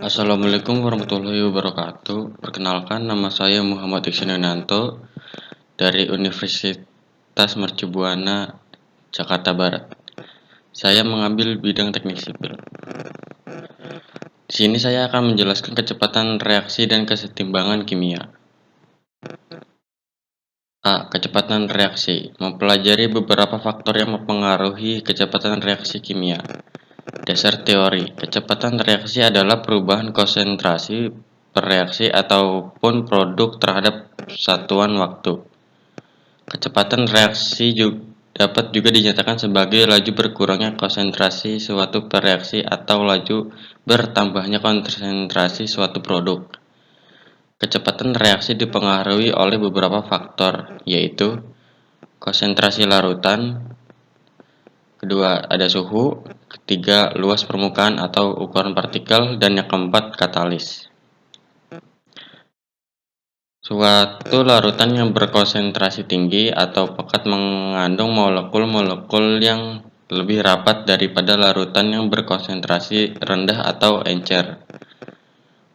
Assalamualaikum warahmatullahi wabarakatuh. Perkenalkan, nama saya Muhammad Iksananto dari Universitas Mercubuana, Jakarta Barat. Saya mengambil bidang teknik sipil. Di sini saya akan menjelaskan kecepatan reaksi dan kesetimbangan kimia. A. Kecepatan reaksi. Mempelajari beberapa faktor yang mempengaruhi kecepatan reaksi kimia. Dasar teori. Kecepatan reaksi adalah perubahan konsentrasi per reaksi ataupun produk terhadap satuan waktu. Kecepatan reaksi dapat juga dinyatakan sebagai laju berkurangnya konsentrasi suatu per reaksi atau laju bertambahnya konsentrasi suatu produk. Kecepatan reaksi dipengaruhi oleh beberapa faktor, yaitu konsentrasi larutan, kedua ada suhu, ketiga luas permukaan atau ukuran partikel, dan yang keempat katalis. Suatu larutan yang berkonsentrasi tinggi atau pekat mengandung molekul-molekul yang lebih rapat daripada larutan yang berkonsentrasi rendah atau encer.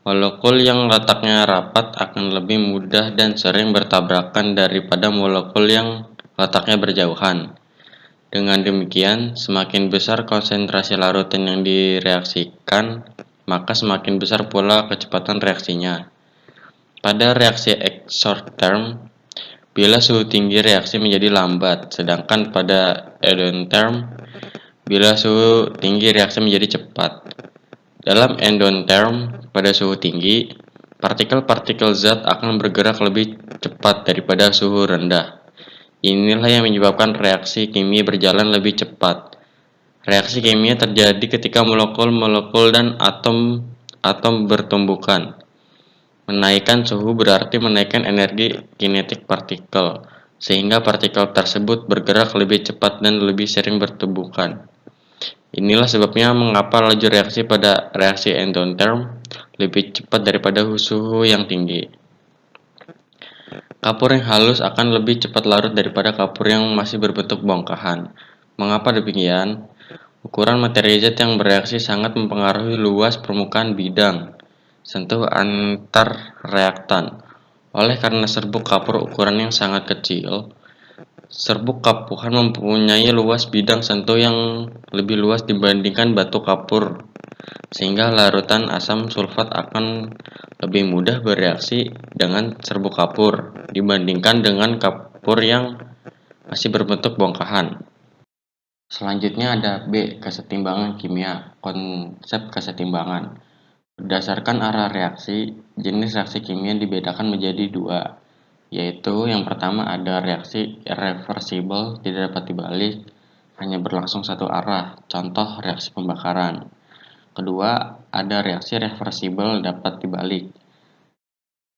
Molekul yang letaknya rapat akan lebih mudah dan sering bertabrakan daripada molekul yang letaknya berjauhan. Dengan demikian, semakin besar konsentrasi larutan yang direaksikan, maka semakin besar pula kecepatan reaksinya. Pada reaksi exotherm, bila suhu tinggi reaksi menjadi lambat, sedangkan pada endotherm, bila suhu tinggi reaksi menjadi cepat. Dalam endotherm, pada suhu tinggi, partikel-partikel zat akan bergerak lebih cepat daripada suhu rendah. Inilah yang menyebabkan reaksi kimia berjalan lebih cepat. Reaksi kimia terjadi ketika molekul-molekul dan atom bertumbukan. Menaikkan suhu berarti menaikkan energi kinetik partikel, sehingga partikel tersebut bergerak lebih cepat dan lebih sering bertumbukan. Inilah sebabnya mengapa laju reaksi pada reaksi endotherm lebih cepat daripada suhu yang tinggi. Kapur yang halus akan lebih cepat larut daripada kapur yang masih berbentuk bongkahan. Mengapa demikian? Ukuran materi zat yang bereaksi sangat mempengaruhi luas permukaan bidang sentuh antar reaktan. Oleh karena serbuk kapur ukuran yang sangat kecil, serbuk kapuhan mempunyai luas bidang sentuh yang lebih luas dibandingkan batu kapur, sehingga larutan asam sulfat akan lebih mudah bereaksi dengan serbuk kapur dibandingkan dengan kapur yang masih berbentuk bongkahan. Selanjutnya ada B. Kesetimbangan kimia. Konsep kesetimbangan. Berdasarkan arah reaksi, jenis reaksi kimia dibedakan menjadi dua, yaitu yang pertama ada reaksi irreversible, tidak dapat dibalik, hanya berlangsung satu arah, contoh reaksi pembakaran. Kedua, ada reaksi reversible dapat dibalik,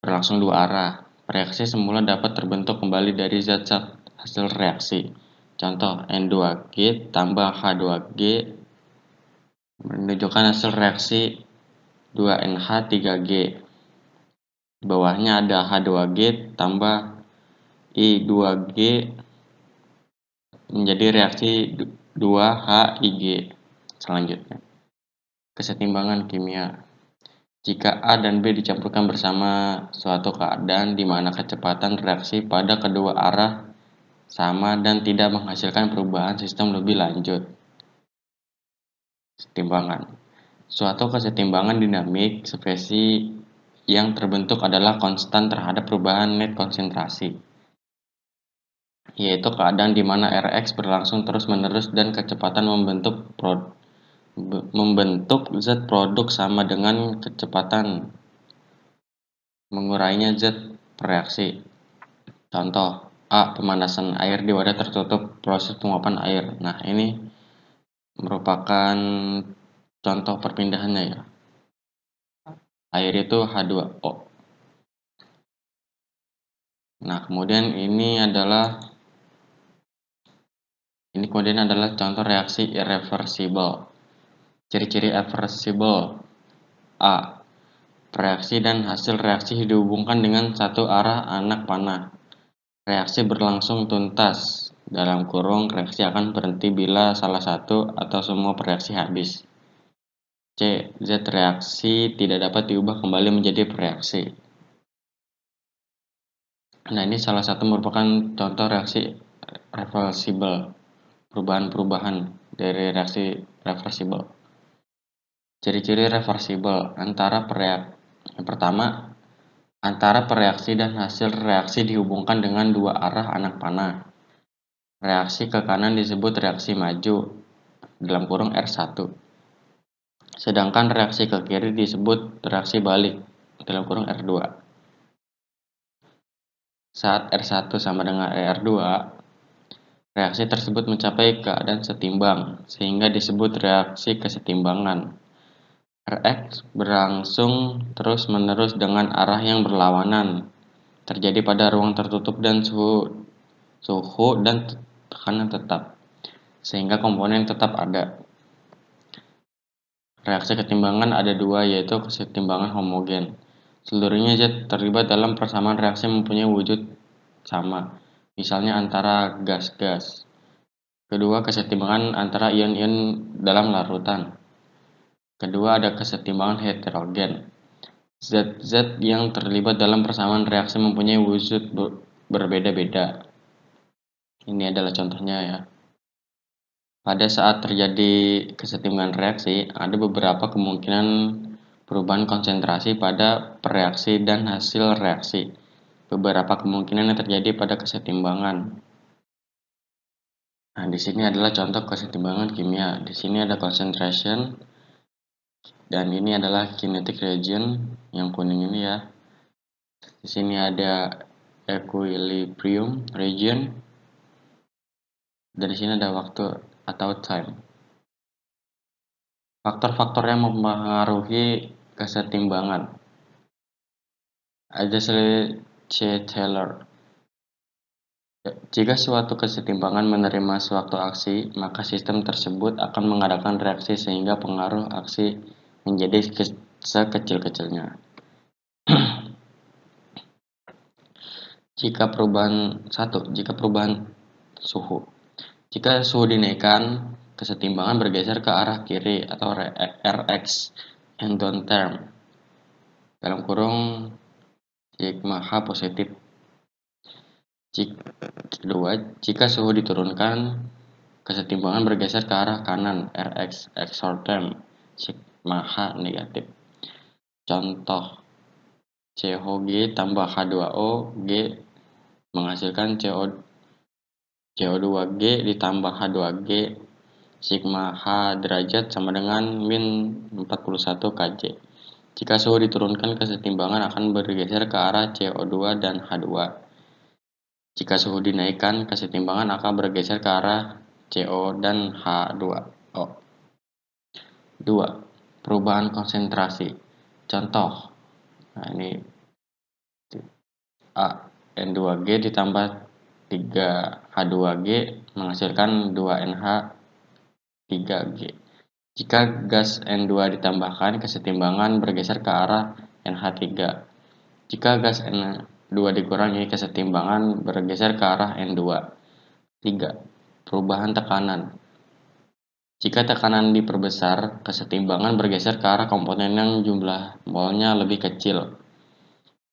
berlangsung dua arah. Reaksi semula dapat terbentuk kembali dari zat-zat hasil reaksi. Contoh, N2G tambah H2G menunjukkan hasil reaksi 2NH3G. Di bawahnya ada H2G tambah I2G menjadi reaksi 2HIG. Selanjutnya, kesetimbangan kimia. Jika A dan B dicampurkan bersama suatu keadaan di mana kecepatan reaksi pada kedua arah sama dan tidak menghasilkan perubahan sistem lebih lanjut. Kesetimbangan. Suatu kesetimbangan dinamik ekspresi yang terbentuk adalah konstan terhadap perubahan net konsentrasi, yaitu keadaan di mana Rx berlangsung terus-menerus dan kecepatan membentuk zat produk sama dengan kecepatan mengurainya zat reaksi. Contoh, A. Pemanasan air di wadah tertutup, proses penguapan air. Nah, ini merupakan contoh perpindahannya ya. Air itu H2O. Nah, kemudian ini adalah contoh reaksi irreversible. Ciri-ciri irreversible. A. Reaksi dan hasil reaksi dihubungkan dengan satu arah anak panah. Reaksi berlangsung tuntas. Dalam kurung, reaksi akan berhenti bila salah satu atau semua reaksi habis. C. Zat reaksi tidak dapat diubah kembali menjadi reaksi. Nah, ini salah satu merupakan contoh reaksi reversible, perubahan-perubahan dari reaksi reversible. Ciri-ciri reversible yang pertama, antara pereaksi dan hasil reaksi dihubungkan dengan dua arah anak panah. Reaksi ke kanan disebut reaksi maju, dalam kurung R1. Sedangkan reaksi ke kiri disebut reaksi balik, dalam kurung R2. Saat R1 sama dengan R2, reaksi tersebut mencapai keadaan setimbang, sehingga disebut reaksi kesetimbangan. Rx berlangsung terus-menerus dengan arah yang berlawanan, terjadi pada ruang tertutup dan suhu dan tekanan tetap, sehingga komponen tetap ada. Reaksi kesetimbangan ada dua, yaitu kesetimbangan homogen. Seluruhnya zat terlibat dalam persamaan reaksi mempunyai wujud sama, misalnya antara gas-gas. Kedua, kesetimbangan antara ion-ion dalam larutan. Kedua, ada kesetimbangan heterogen. Zat-zat yang terlibat dalam persamaan reaksi mempunyai wujud berbeda-beda. Ini adalah contohnya ya. Pada saat terjadi kesetimbangan reaksi, ada beberapa kemungkinan perubahan konsentrasi pada pereaksi dan hasil reaksi. Beberapa kemungkinan yang terjadi pada kesetimbangan. Nah, di sini adalah contoh kesetimbangan kimia. Di sini ada concentration, dan ini adalah kinetic region yang kuning ini ya. Di sini ada equilibrium region, dan di sini ada waktu atau time. Faktor-faktor yang mempengaruhi kesetimbangan. Ada C. Taylor. Jika suatu kesetimbangan menerima suatu aksi, maka sistem tersebut akan mengadakan reaksi sehingga pengaruh aksi menjadi sekecil-kecilnya. Jika perubahan suhu. Jika suhu dinaikkan, kesetimbangan bergeser ke arah kiri atau Rx endotherm. Dalam kurung sigma H positif. Kedua, jika suhu diturunkan, kesetimbangan bergeser ke arah kanan, Rx exotherm, sigma H negatif. Contoh, COG tambah H2O, G menghasilkan CO2G ditambah H2G, sigma H derajat sama dengan min 41 Kj. Jika suhu diturunkan, kesetimbangan akan bergeser ke arah CO2 dan H2. Jika suhu dinaikkan, kesetimbangan akan bergeser ke arah CO dan H2O. 2. Perubahan konsentrasi. Contoh, nah ini N2G ditambah 3H2G menghasilkan 2NH3G. Jika gas N2 ditambahkan, kesetimbangan bergeser ke arah NH3. Jika gas N2 dikurangi, kesetimbangan bergeser ke arah N2. 3. Perubahan tekanan. Jika tekanan diperbesar, kesetimbangan bergeser ke arah komponen yang jumlah molnya lebih kecil.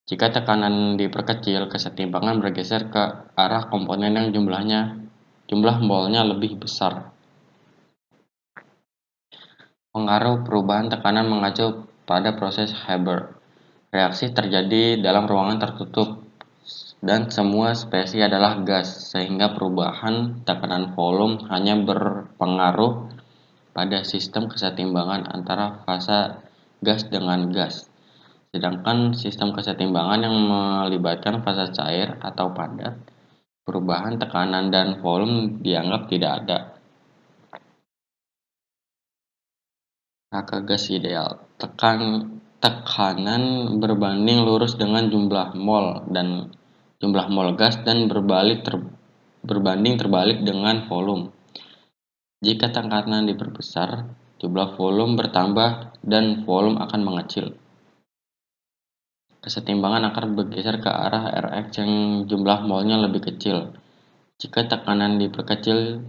Jika tekanan diperkecil, kesetimbangan bergeser ke arah komponen yang jumlah molnya lebih besar. Pengaruh perubahan tekanan mengacu pada proses Haber. Reaksi terjadi dalam ruangan tertutup dan semua spesies adalah gas, sehingga perubahan tekanan volume hanya berpengaruh pada sistem kesetimbangan antara fasa gas dengan gas. Sedangkan sistem kesetimbangan yang melibatkan fasa cair atau padat, perubahan tekanan dan volume dianggap tidak ada. Maka gas ideal. Tekanan berbanding lurus dengan jumlah mol gas dan berbanding terbalik dengan volume. Jika tekanan diperbesar, jumlah volume bertambah dan volume akan mengecil. Kesetimbangan akan bergeser ke arah Rx yang jumlah molnya lebih kecil. Jika tekanan diperkecil,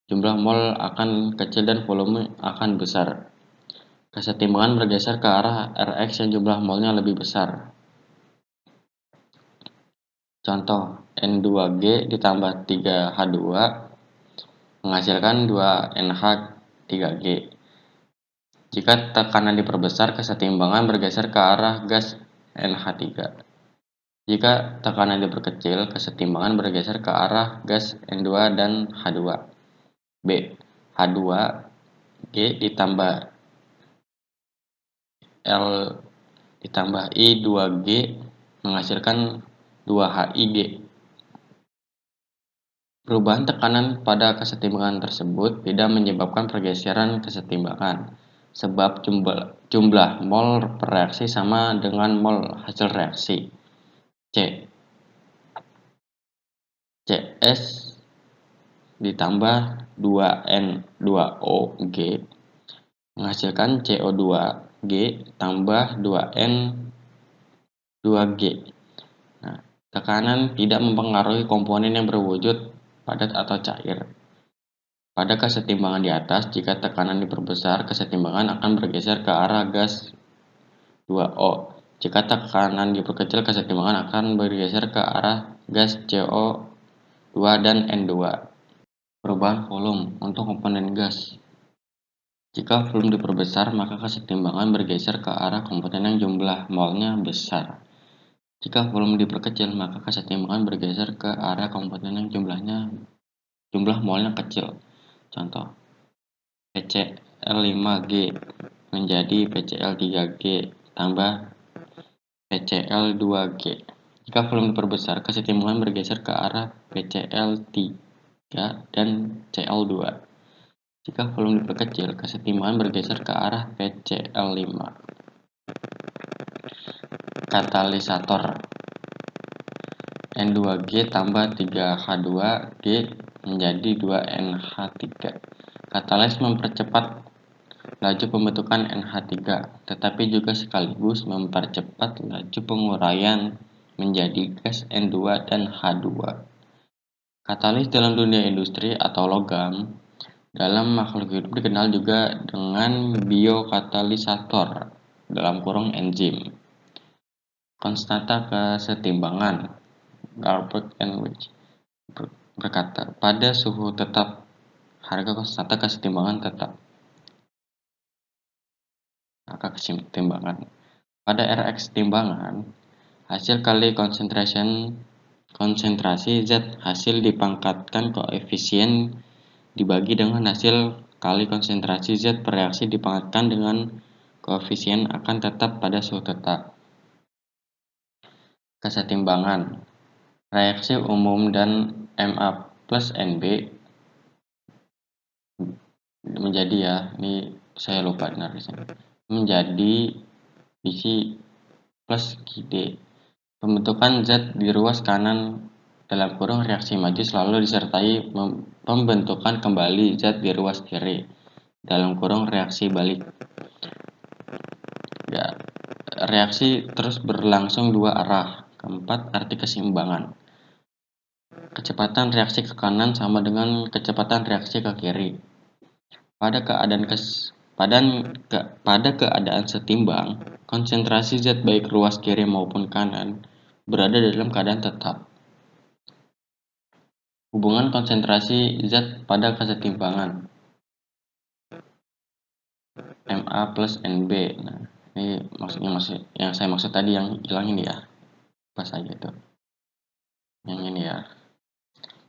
jumlah mol akan kecil dan volume akan besar. Kesetimbangan bergeser ke arah Rx yang jumlah molnya lebih besar. Contoh, N2G ditambah 3H2 menghasilkan 2NH3G. Jika tekanan diperbesar, kesetimbangan bergeser ke arah gas NH3. Jika tekanan diperkecil, kesetimbangan bergeser ke arah gas N2 dan H2. B. H2G ditambah L ditambah I2G menghasilkan 2HIG. Perubahan tekanan pada kesetimbangan tersebut tidak menyebabkan pergeseran kesetimbangan, sebab jumlah mol per reaksi sama dengan mol hasil reaksi. C. CS ditambah 2N2OG menghasilkan CO2G tambah 2N2G. Nah, tekanan tidak mempengaruhi komponen yang berwujud padat atau cair. Pada kesetimbangan di atas, jika tekanan diperbesar, kesetimbangan akan bergeser ke arah gas 2O. Jika tekanan diperkecil, kesetimbangan akan bergeser ke arah gas CO2 dan N2. Perubahan volume untuk komponen gas. Jika volume diperbesar, maka kesetimbangan bergeser ke arah komponen yang jumlah molnya besar. Jika volume diperkecil, maka kesetimbangan bergeser ke arah komponen yang jumlah molnya kecil. Contoh, PCl5G menjadi PCl3G tambah PCl2G. Jika volume diperbesar, kesetimbangan bergeser ke arah PCl3 dan Cl2. Jika volume diperkecil, kesetimbangan bergeser ke arah PCl5. Katalisator N2G tambah 3H2G menjadi 2NH3. Katalis mempercepat laju pembentukan NH3, tetapi juga sekaligus mempercepat laju penguraian menjadi gas N2 dan H2. Katalis dalam dunia industri atau logam dalam makhluk hidup dikenal juga dengan biokatalisator (enzim). Konstanta kesetimbangan Gilbert and Rich berkata, pada suhu tetap, harga konstanta kesetimbangan tetap. Angka kesetimbangan. Pada Rx timbangan, hasil kali konsentrasi Z hasil dipangkatkan koefisien dibagi dengan hasil kali konsentrasi Z per reaksi dipangkatkan dengan koefisien akan tetap pada suhu tetap. Kesetimbangan reaksi umum dan Ma plus Nb menjadi ini saya lupa nulisnya, menjadi bisi plus Qd. Pembentukan zat di ruas kanan dalam kurung reaksi maju selalu disertai pembentukan kembali zat di ruas kiri dalam kurung reaksi balik. Reaksi terus berlangsung dua arah. Keempat, arti keseimbangan. Kecepatan reaksi ke kanan sama dengan kecepatan reaksi ke kiri. Pada keadaan setimbang, konsentrasi zat baik ruas kiri maupun kanan berada dalam keadaan tetap. Hubungan konsentrasi zat pada kesetimbangan Ma plus Nb. Nah, ini yang saya maksud tadi yang hilang ini ya. Pas aja itu. Yang ini ya.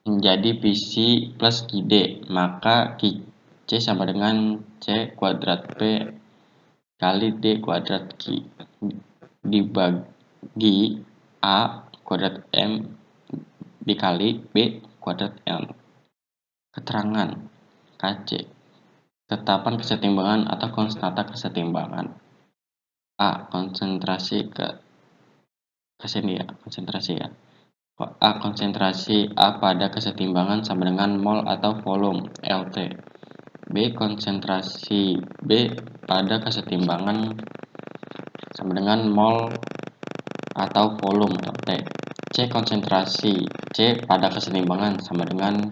Menjadi Pc plus Qd, maka Qc sama dengan C kuadrat P kali D kuadrat Q dibagi A kuadrat M dikali B kuadrat L. Keterangan Kc, tetapan kesetimbangan atau konstanta kesetimbangan. A. Konsentrasi konsentrasi A pada kesetimbangan sama dengan mol atau volume Lt. B. Konsentrasi B pada kesetimbangan sama dengan mol atau volume Lt. C. Konsentrasi C pada kesetimbangan sama dengan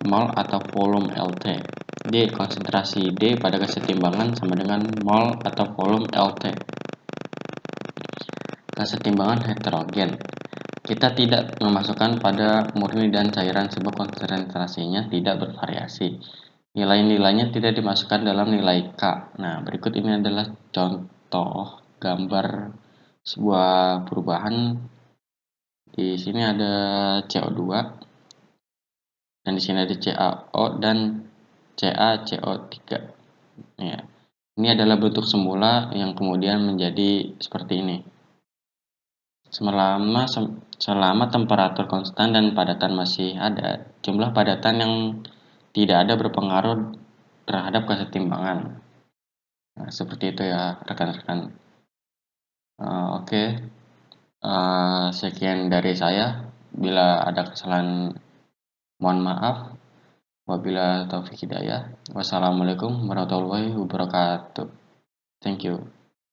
mol atau volume Lt. D. Konsentrasi D pada kesetimbangan sama dengan mol atau volume LT. Kesetimbangan heterogen. Kita tidak memasukkan pada murni dan cairan sebab konsentrasinya tidak bervariasi. Nilai-nilainya tidak dimasukkan dalam nilai K. Nah, berikut ini adalah contoh gambar sebuah perubahan. Di sini ada CO2 dan di sini ada CaO dan CaCO3. Ya. Ini adalah bentuk semula yang kemudian menjadi seperti ini. Selama temperatur konstan dan padatan masih ada, jumlah padatan yang tidak ada berpengaruh terhadap kesetimbangan. Nah, seperti itu ya rekan-rekan. Oke. Sekian dari saya. Bila ada kesalahan, mohon maaf. Wabila taufik hidayah. Wassalamualaikum warahmatullahi wabarakatuh. Thank you.